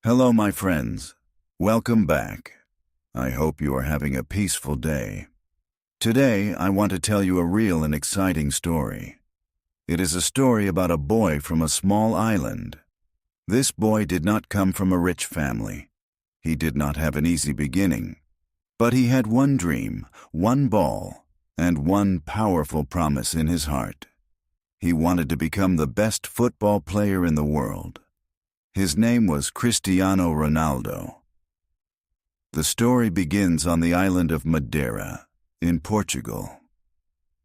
Hello, my friends. Welcome back. I hope you are having a peaceful day. Today, I want to tell you a real and exciting story. It is a story about a boy from a small island. This boy did not come from a rich family. He did not have an easy beginning. But he had one dream, one ball, and one powerful promise in his heart. He wanted to become the best football player in the world. His name was Cristiano Ronaldo. The story begins on the island of Madeira, in Portugal.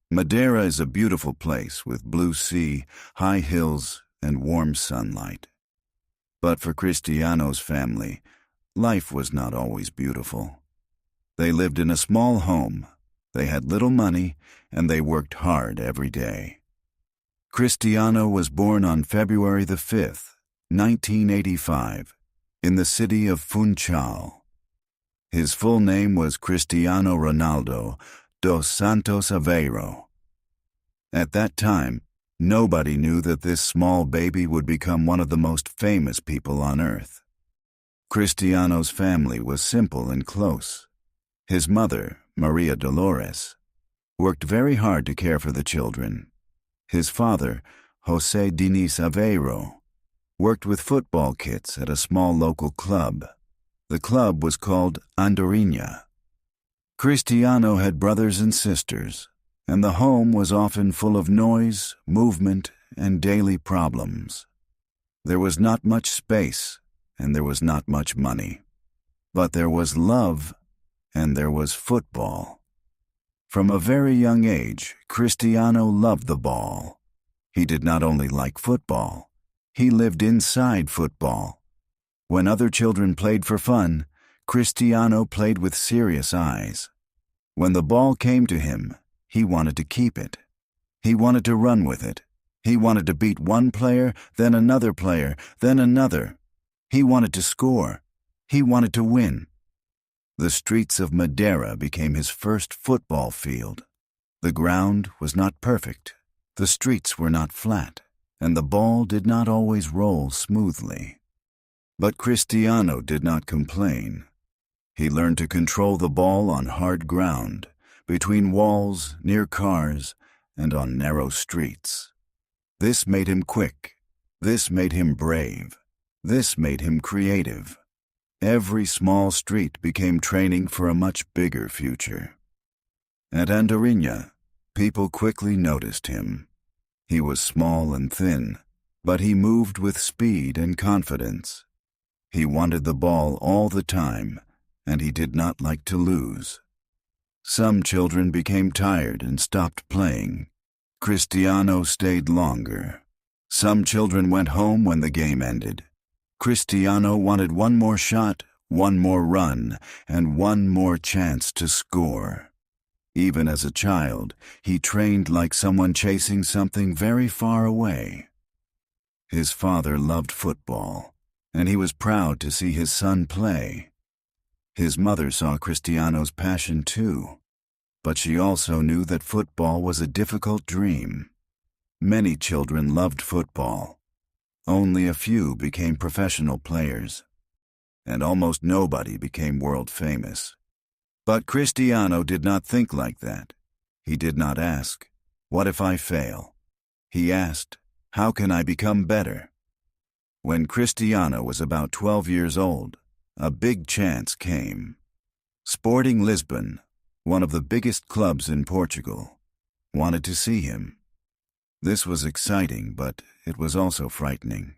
Madeira is a beautiful place with blue sea, high hills, and warm sunlight. But for Cristiano's family, life was not always beautiful. They lived in a small home, they had little money, and they worked hard every day. Cristiano was born on February the 5th, 1985, in the city of Funchal. His full name was Cristiano Ronaldo dos Santos Aveiro. At that time, nobody knew that this small baby would become one of the most famous people on earth. Cristiano's family was simple and close. His mother, Maria Dolores, worked very hard to care for the children. His father, José Diniz Aveiro, worked with football kits at a small local club. The club was called Andorinha. Cristiano had brothers and sisters, and the home was often full of noise, movement, and daily problems. There was not much space, and there was not much money. But there was love, and there was football. From a very young age, Cristiano loved the ball. He did not only like football, he lived inside football. When other children played for fun, Cristiano played with serious eyes. When the ball came to him, he wanted to keep it. He wanted to run with it. He wanted to beat one player, then another player, then another. He wanted to score. He wanted to win. The streets of Madeira became his first football field. The ground was not perfect. The streets were not flat, and the ball did not always roll smoothly. But Cristiano did not complain. He learned to control the ball on hard ground, between walls, near cars, and on narrow streets. This made him quick. This made him brave. This made him creative. Every small street became training for a much bigger future. At Andorinha, people quickly noticed him. He was small and thin, but he moved with speed and confidence. He wanted the ball all the time, and he did not like to lose. Some children became tired and stopped playing. Cristiano stayed longer. Some children went home when the game ended. Cristiano wanted one more shot, one more run, and one more chance to score. Even as a child, he trained like someone chasing something very far away. His father loved football, and he was proud to see his son play. His mother saw Cristiano's passion too, but she also knew that football was a difficult dream. Many children loved football. Only a few became professional players, and almost nobody became world famous. But Cristiano did not think like that. He did not ask, "What if I fail?" He asked, "How can I become better?" When Cristiano was about 12 years old, a big chance came. Sporting Lisbon, one of the biggest clubs in Portugal, wanted to see him. This was exciting, but it was also frightening.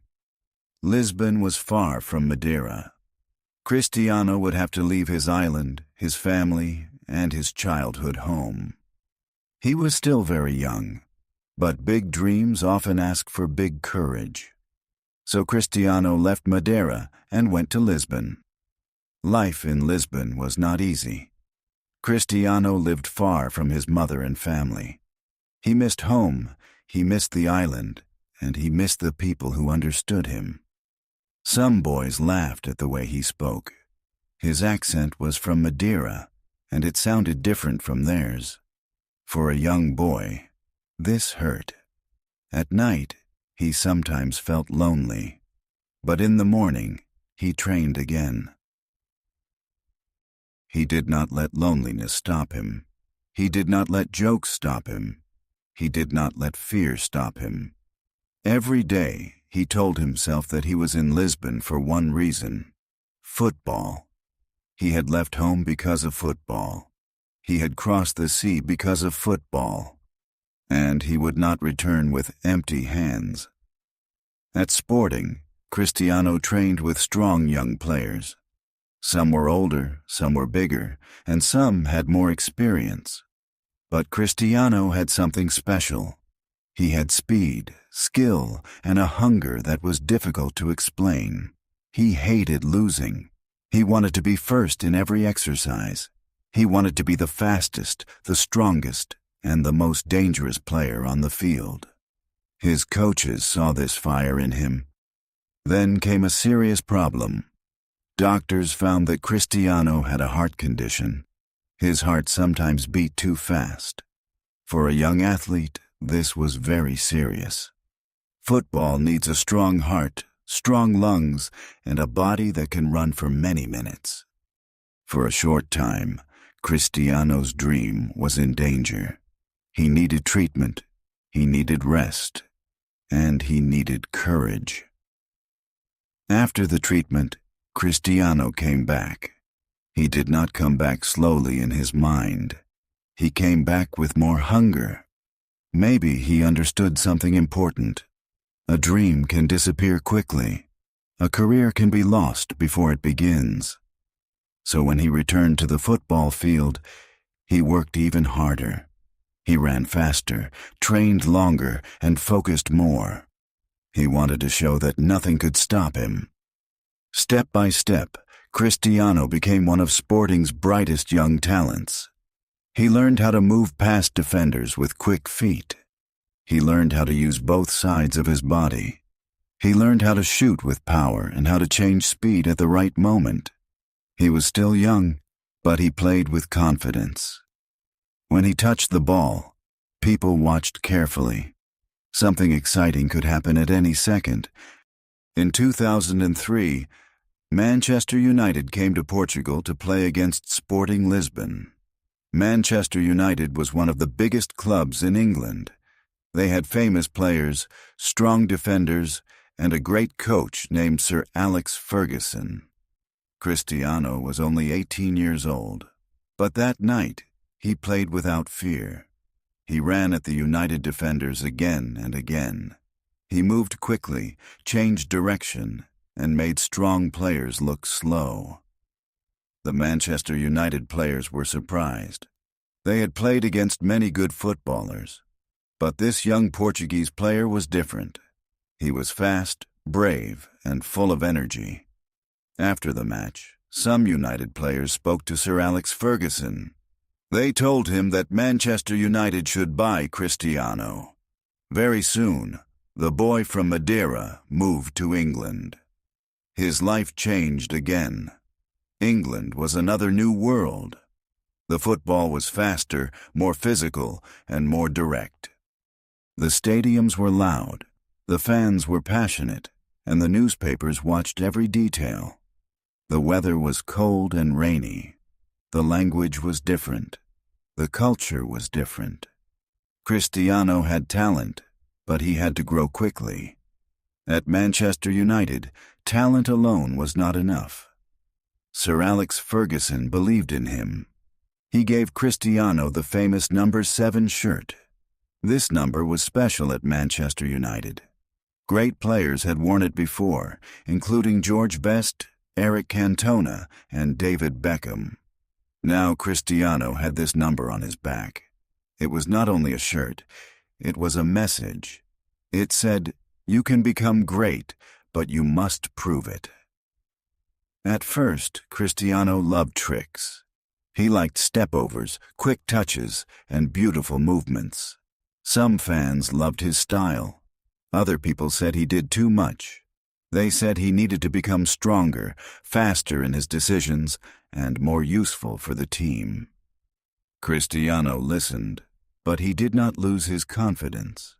Lisbon was far from Madeira. Cristiano would have to leave his island, his family, and his childhood home. He was still very young, but big dreams often ask for big courage. So Cristiano left Madeira and went to Lisbon. Life in Lisbon was not easy. Cristiano lived far from his mother and family. He missed home, he missed the island, and he missed the people who understood him. Some boys laughed at the way he spoke. His accent was from Madeira, and it sounded different from theirs. For a young boy, this hurt. At night, he sometimes felt lonely, but in the morning, he trained again. He did not let loneliness stop him. He did not let jokes stop him. He did not let fear stop him. Every day, he told himself that he was in Lisbon for one reason: football. He had left home because of football. He had crossed the sea because of football. And he would not return with empty hands. At Sporting, Cristiano trained with strong young players. Some were older, some were bigger, and some had more experience. But Cristiano had something special. He had speed, skill, and a hunger that was difficult to explain. He hated losing. He wanted to be first in every exercise. He wanted to be the fastest, the strongest, and the most dangerous player on the field. His coaches saw this fire in him. Then came a serious problem. Doctors found that Cristiano had a heart condition. His heart sometimes beat too fast. For a young athlete, this was very serious. Football needs a strong heart, strong lungs, and a body that can run for many minutes. For a short time, Cristiano's dream was in danger. He needed treatment, he needed rest, and he needed courage. After the treatment, Cristiano came back. He did not come back slowly in his mind. He came back with more hunger. Maybe he understood something important. A dream can disappear quickly. A career can be lost before it begins. So when he returned to the football field, he worked even harder. He ran faster, trained longer, and focused more. He wanted to show that nothing could stop him. Step by step, Cristiano became one of Sporting's brightest young talents. He learned how to move past defenders with quick feet. He learned how to use both sides of his body. He learned how to shoot with power and how to change speed at the right moment. He was still young, but he played with confidence. When he touched the ball, people watched carefully. Something exciting could happen at any second. In 2003, Manchester United came to Portugal to play against Sporting Lisbon. Manchester United was one of the biggest clubs in England. They had famous players, strong defenders, and a great coach named Sir Alex Ferguson. Cristiano was only 18 years old, but that night he played without fear. He ran at the United defenders again and again. He moved quickly, changed direction, and made strong players look slow. The Manchester United players were surprised. They had played against many good footballers, but this young Portuguese player was different. He was fast, brave, and full of energy. After the match, some United players spoke to Sir Alex Ferguson. They told him that Manchester United should buy Cristiano. Very soon, the boy from Madeira moved to England. His life changed again. England was another new world. The football was faster, more physical, and more direct. The stadiums were loud, the fans were passionate, and the newspapers watched every detail. The weather was cold and rainy. The language was different. The culture was different. Cristiano had talent, but he had to grow quickly. At Manchester United, talent alone was not enough. Sir Alex Ferguson believed in him. He gave Cristiano the famous number 7 shirt. This number was special at Manchester United. Great players had worn it before, including George Best, Eric Cantona, and David Beckham. Now Cristiano had this number on his back. It was not only a shirt, it was a message. It said, "You can become great, but you must prove it." At first, Cristiano loved tricks. He liked step-overs, quick touches, and beautiful movements. Some fans loved his style. Other people said he did too much. They said he needed to become stronger, faster in his decisions, and more useful for the team. Cristiano listened, but he did not lose his confidence.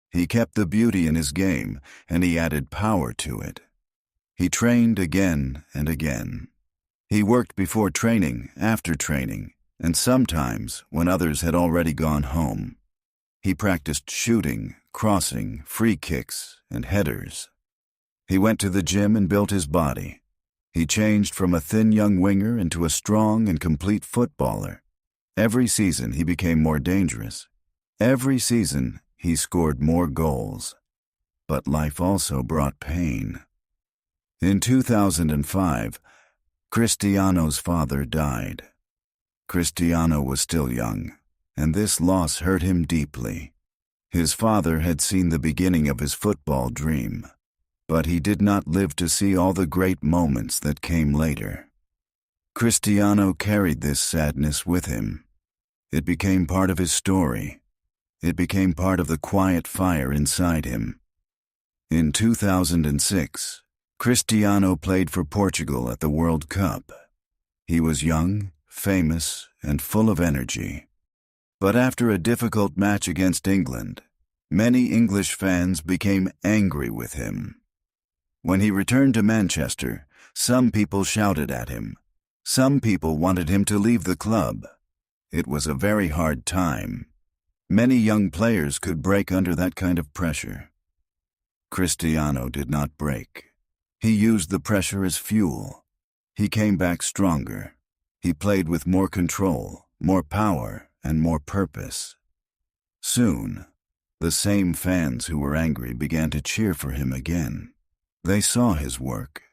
He kept the beauty in his game, and he added power to it. He trained again and again. He worked before training, after training, and sometimes when others had already gone home. He practiced shooting, crossing, free kicks, and headers. He went to the gym and built his body. He changed from a thin young winger into a strong and complete footballer. Every season he became more dangerous. Every season he scored more goals. But life also brought pain. In 2005, Cristiano's father died. Cristiano was still young, and this loss hurt him deeply. His father had seen the beginning of his football dream, but he did not live to see all the great moments that came later. Cristiano carried this sadness with him. It became part of his story. It became part of the quiet fire inside him. In 2006, Cristiano played for Portugal at the World Cup. He was young, famous, and full of energy. But after a difficult match against England, many English fans became angry with him. When he returned to Manchester, some people shouted at him. Some people wanted him to leave the club. It was a very hard time. Many young players could break under that kind of pressure. Cristiano did not break. He used the pressure as fuel. He came back stronger. He played with more control, more power, and more purpose. Soon, the same fans who were angry began to cheer for him again. They saw his work.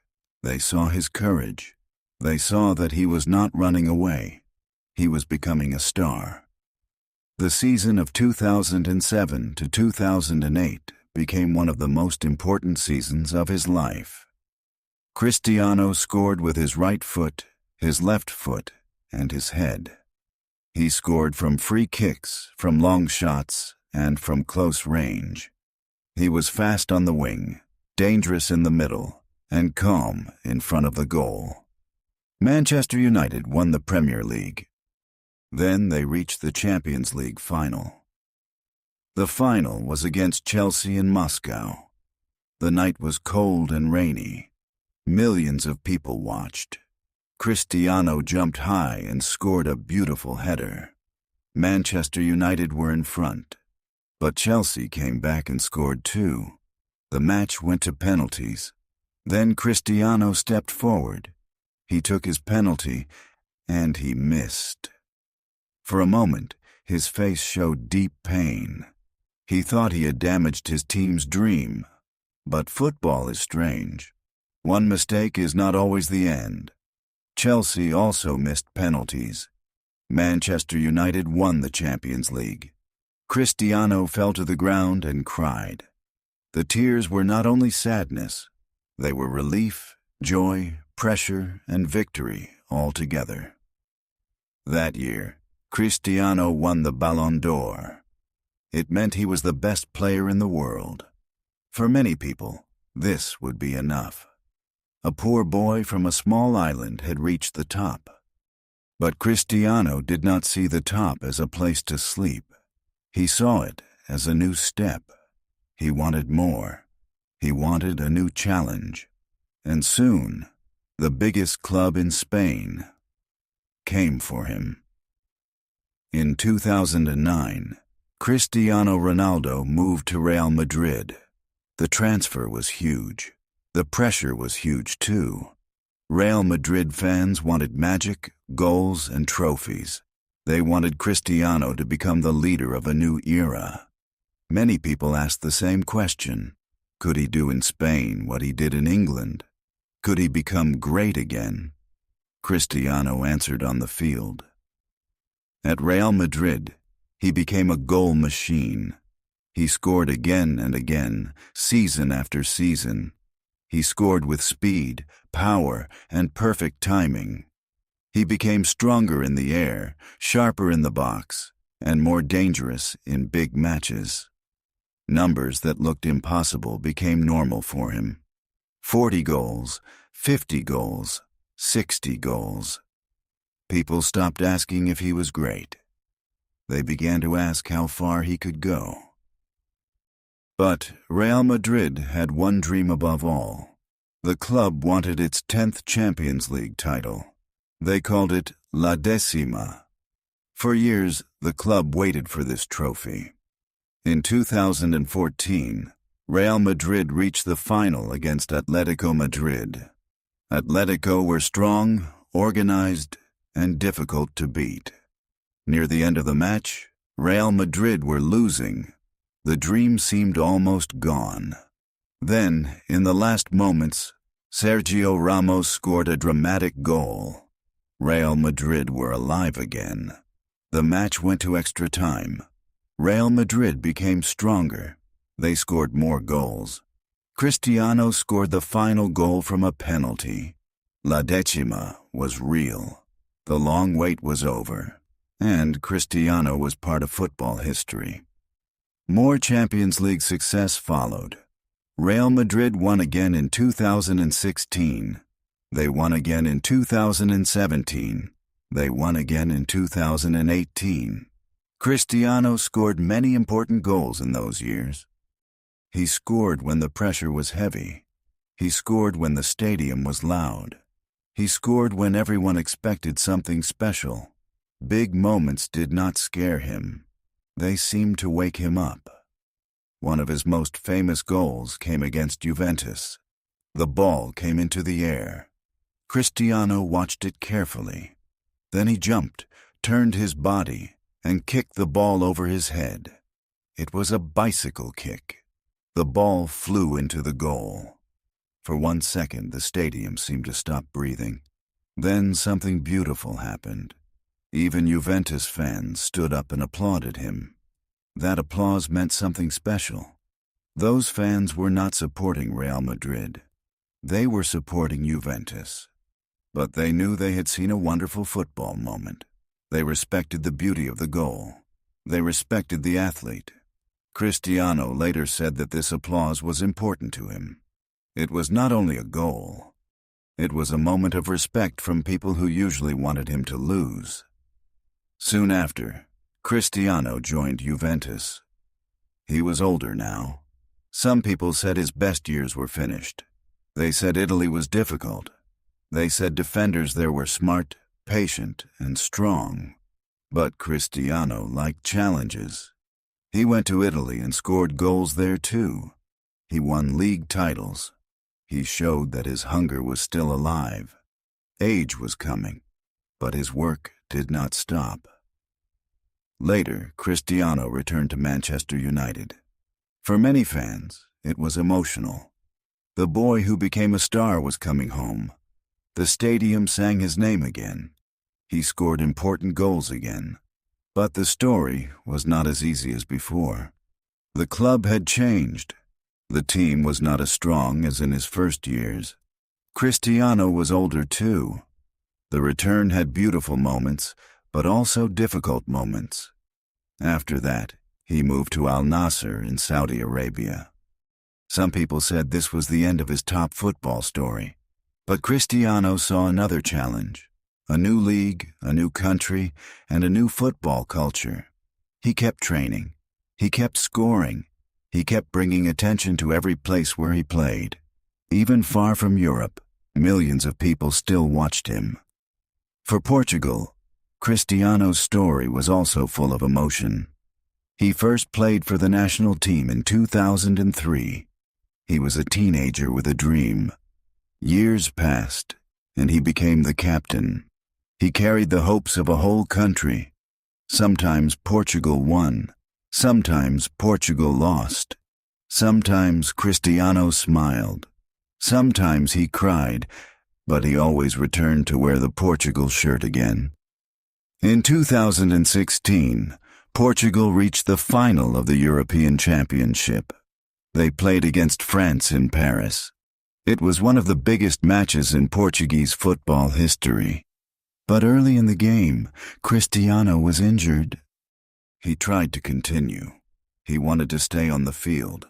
They saw his courage. They saw that he was not running away. He was becoming a star. The season of 2007 to 2008 became one of the most important seasons of his life. Cristiano scored with his right foot, his left foot, and his head. He scored from free kicks, from long shots, and from close range. He was fast on the wing, dangerous in the middle, and calm in front of the goal. Manchester United won the Premier League. Then they reached the Champions League final. The final was against Chelsea in Moscow. The night was cold and rainy. Millions of people watched. Cristiano jumped high and scored a beautiful header. Manchester United were in front, but Chelsea came back and scored too. The match went to penalties. Then Cristiano stepped forward. He took his penalty, and he missed. For a moment, his face showed deep pain. He thought he had damaged his team's dream. But football is strange. One mistake is not always the end. Chelsea also missed penalties. Manchester United won the Champions League. Cristiano fell to the ground and cried. The tears were not only sadness, they were relief, joy, pressure, and victory all together. That year, Cristiano won the Ballon d'Or. It meant he was the best player in the world. For many people, this would be enough. A poor boy from a small island had reached the top. But Cristiano did not see the top as a place to sleep. He saw it as a new step. He wanted more. He wanted a new challenge. And soon, the biggest club in Spain came for him. In 2009, Cristiano Ronaldo moved to Real Madrid. The transfer was huge. The pressure was huge too. Real Madrid fans wanted magic, goals, and trophies. They wanted Cristiano to become the leader of a new era. Many people asked the same question. Could he do in Spain what he did in England? Could he become great again? Cristiano answered on the field. At Real Madrid, he became a goal machine. He scored again and again, season after season. He scored with speed, power, and perfect timing. He became stronger in the air, sharper in the box, and more dangerous in big matches. Numbers that looked impossible became normal for him. 40 goals, 50 goals, 60 goals. People stopped asking if he was great. They began to ask how far he could go. But Real Madrid had one dream above all. The club wanted its 10th Champions League title. They called it La Decima. For years, the club waited for this trophy. In 2014, Real Madrid reached the final against Atletico Madrid. Atletico were strong, organized, and difficult to beat. Near the end of the match, Real Madrid were losing. The dream seemed almost gone. Then, in the last moments, Sergio Ramos scored a dramatic goal. Real Madrid were alive again. The match went to extra time. Real Madrid became stronger. They scored more goals. Cristiano scored the final goal from a penalty. La Decima was real. The long wait was over, and Cristiano was part of football history. More Champions League success followed. Real Madrid won again in 2016. They won again in 2017. They won again in 2018. Cristiano scored many important goals in those years. He scored when the pressure was heavy. He scored when the stadium was loud. He scored when everyone expected something special. Big moments did not scare him. They seemed to wake him up. One of his most famous goals came against Juventus. The ball came into the air. Cristiano watched it carefully. Then he jumped, turned his body, and kicked the ball over his head. It was a bicycle kick. The ball flew into the goal. For 1 second, the stadium seemed to stop breathing. Then something beautiful happened. Even Juventus fans stood up and applauded him. That applause meant something special. Those fans were not supporting Real Madrid. They were supporting Juventus. But they knew they had seen a wonderful football moment. They respected the beauty of the goal. They respected the athlete. Cristiano later said that this applause was important to him. It was not only a goal. It was a moment of respect from people who usually wanted him to lose. Soon after, Cristiano joined Juventus. He was older now. Some people said his best years were finished. They said Italy was difficult. They said defenders there were smart, patient, and strong. But Cristiano liked challenges. He went to Italy and scored goals there too. He won league titles. He showed that his hunger was still alive. Age was coming, but his work did not stop. Later, Cristiano returned to Manchester United. For many fans, it was emotional. The boy who became a star was coming home. The stadium sang his name again. He scored important goals again. But the story was not as easy as before. The club had changed. The team was not as strong as in his first years. Cristiano was older too. The return had beautiful moments, but also difficult moments. After that, he moved to Al Nassr in Saudi Arabia. Some people said this was the end of his top football story. But Cristiano saw another challenge. A new league, a new country, and a new football culture. He kept training. He kept scoring. He kept bringing attention to every place where he played. Even far from Europe, millions of people still watched him. For Portugal, Cristiano's story was also full of emotion. He first played for the national team in 2003. He was a teenager with a dream. Years passed, and he became the captain. He carried the hopes of a whole country. Sometimes Portugal won. Sometimes Portugal lost. Sometimes Cristiano smiled. Sometimes he cried, but he always returned to wear the Portugal shirt again. In 2016, Portugal reached the final of the European Championship. They played against France in Paris. It was one of the biggest matches in Portuguese football history. But early in the game, Cristiano was injured. He tried to continue. He wanted to stay on the field,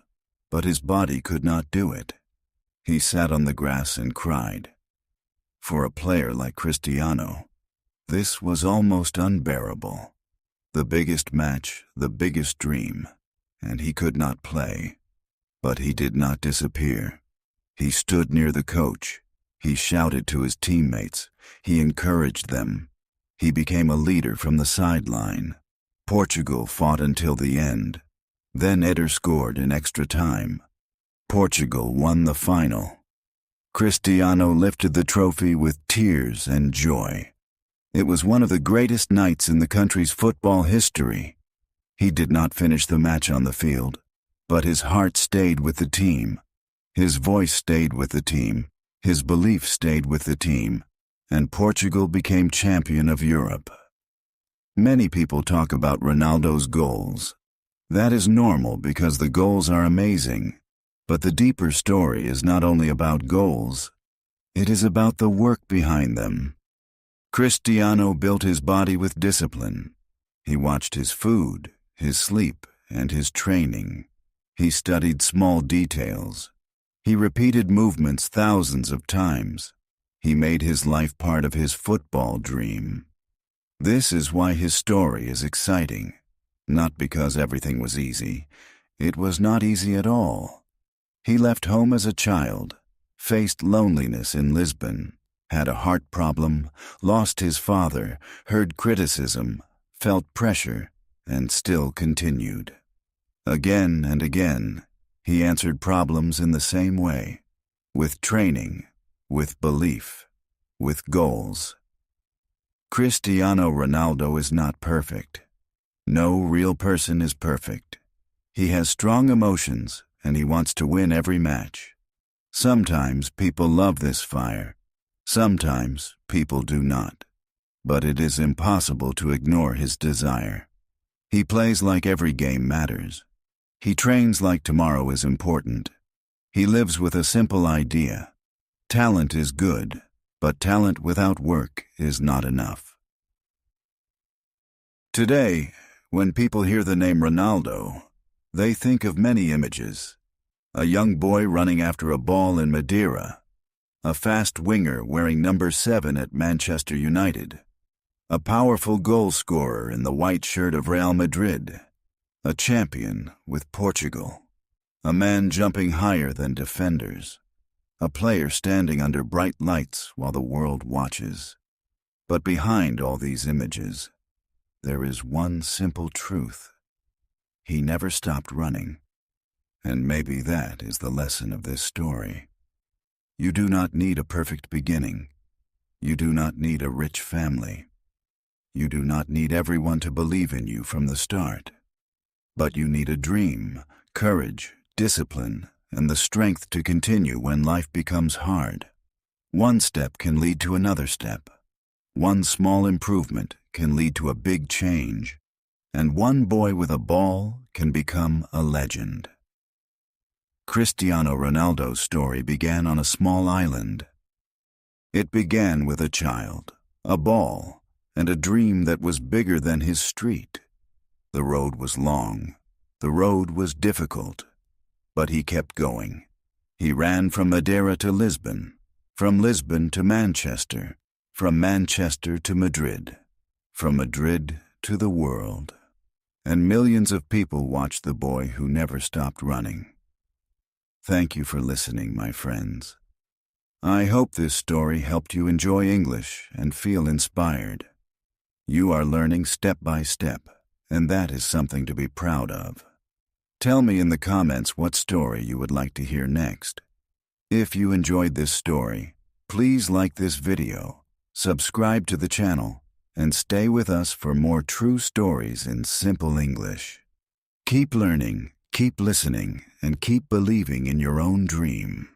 but his body could not do it. He sat on the grass and cried. For a player like Cristiano, this was almost unbearable. The biggest match, the biggest dream, and he could not play. But he did not disappear. He stood near the coach. He shouted to his teammates. He encouraged them. He became a leader from the sideline. Portugal fought until the end. Then Eder scored in extra time. Portugal won the final. Cristiano lifted the trophy with tears and joy. It was one of the greatest nights in the country's football history. He did not finish the match on the field, but his heart stayed with the team. His voice stayed with the team. His belief stayed with the team. And Portugal became champion of Europe. Many people talk about Ronaldo's goals. That is normal because the goals are amazing. But the deeper story is not only about goals. It is about the work behind them. Cristiano built his body with discipline. He watched his food, his sleep, and his training. He studied small details. He repeated movements thousands of times. He made his life part of his football dream. This is why his story is exciting. Not because everything was easy. It was not easy at all. He left home as a child, faced loneliness in Lisbon, had a heart problem, lost his father, heard criticism, felt pressure, and still continued. Again and again, he answered problems in the same way, with training, with belief, with goals. Cristiano Ronaldo is not perfect. No real person is perfect. He has strong emotions, and he wants to win every match. Sometimes people love this fire. Sometimes people do not. But it is impossible to ignore his desire. He plays like every game matters. He trains like tomorrow is important. He lives with a simple idea. Talent is good, but talent without work is not enough. Today, when people hear the name Ronaldo, they think of many images. A young boy running after a ball in Madeira. A fast winger wearing number 7 at Manchester United. A powerful goal scorer in the white shirt of Real Madrid. A champion with Portugal. A man jumping higher than defenders. A player standing under bright lights while the world watches. But behind all these images, there is one simple truth. He never stopped running. And maybe that is the lesson of this story. You do not need a perfect beginning. You do not need a rich family. You do not need everyone to believe in you from the start. But you need a dream, courage, discipline, and the strength to continue when life becomes hard. One step can lead to another step. One small improvement can lead to a big change. And one boy with a ball can become a legend. Cristiano Ronaldo's story began on a small island. It began with a child, a ball, and a dream that was bigger than his street. The road was long. The road was difficult. But he kept going. He ran from Madeira to Lisbon, from Lisbon to Manchester, from Manchester to Madrid, from Madrid to the world. And millions of people watched the boy who never stopped running. Thank you for listening, my friends. I hope this story helped you enjoy English and feel inspired. You are learning step by step, and that is something to be proud of. Tell me in the comments what story you would like to hear next. If you enjoyed this story, please like this video, subscribe to the channel, and stay with us for more true stories in simple English. Keep learning, keep listening, and keep believing in your own dream.